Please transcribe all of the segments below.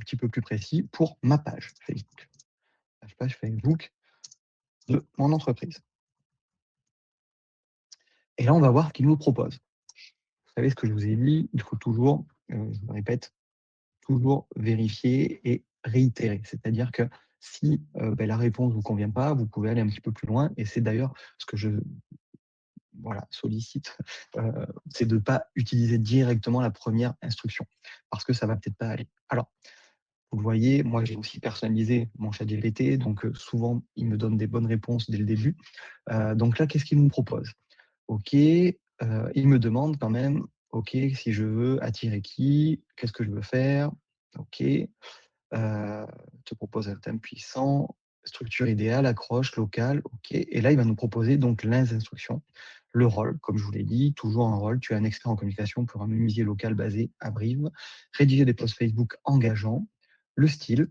petit peu plus précis pour ma page Facebook. La page Facebook de mon entreprise. Et là, on va voir ce qu'il nous propose. Vous savez ce que je vous ai dit, il faut toujours, je me répète, toujours vérifier et réitérer. C'est-à-dire que si la réponse ne vous convient pas, vous pouvez aller un petit peu plus loin. Et c'est d'ailleurs ce que je sollicite, c'est de ne pas utiliser directement la première instruction, parce que ça va peut-être pas aller. Alors, vous le voyez, moi j'ai aussi personnalisé mon ChatGPT, donc souvent il me donne des bonnes réponses dès le début. Donc là, qu'est-ce qu'il me propose? OK, il me demande quand même, OK, si je veux attirer qui? Qu'est-ce que je veux faire? OK, te propose un thème puissant, structure idéale, accroche, locale, OK, et là, il va nous proposer donc les instructions. Le rôle, comme je vous l'ai dit, toujours un rôle. Tu es un expert en communication pour un menuisier local basé à Brive. Rédiger des posts Facebook engageants, le style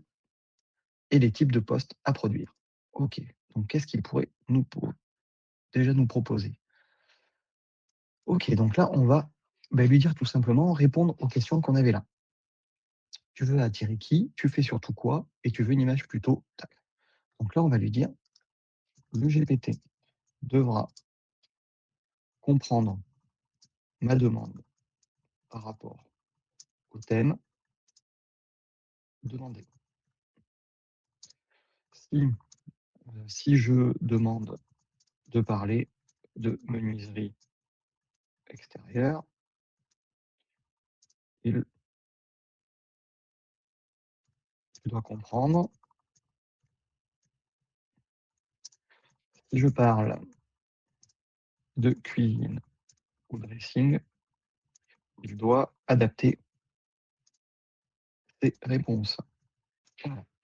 et les types de posts à produire. OK, donc qu'est-ce qu'il pourrait déjà nous proposer? OK, donc là, on va lui dire tout simplement, répondre aux questions qu'on avait là. Tu veux attirer qui? Tu fais surtout quoi? Et tu veux une image plutôt tac. Donc là, on va lui dire, le GPT devra comprendre ma demande par rapport au thème demandé. Si je demande de parler de menuiserie extérieure, il doit comprendre. Si je parle de cuisine ou dressing, il doit adapter ses réponses.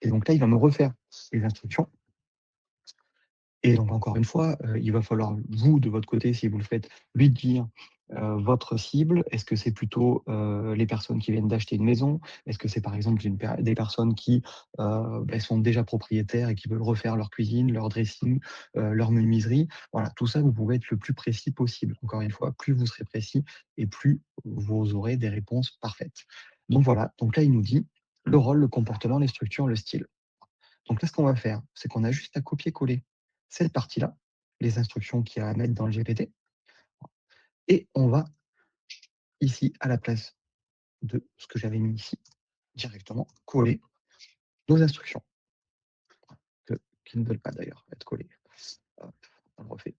Et donc là, il va me refaire les instructions. Et donc encore une fois, il va falloir vous, de votre côté, si vous le faites, lui dire, votre cible. Est-ce que c'est plutôt, les personnes qui viennent d'acheter une maison? Est-ce que c'est par exemple des personnes qui, sont déjà propriétaires et qui veulent refaire leur cuisine, leur dressing, leur menuiserie? Voilà, tout ça, vous pouvez être le plus précis possible. Encore une fois, plus vous serez précis et plus vous aurez des réponses parfaites. Donc voilà, donc là, il nous dit le rôle, le comportement, les structures, le style. Donc là, ce qu'on va faire, c'est qu'on a juste à copier-coller cette partie-là, les instructions qu'il y a à mettre dans le GPT, et on va ici, à la place de ce que j'avais mis ici, directement coller nos instructions, qui ne veulent pas d'ailleurs être collées. Hop, on le refait.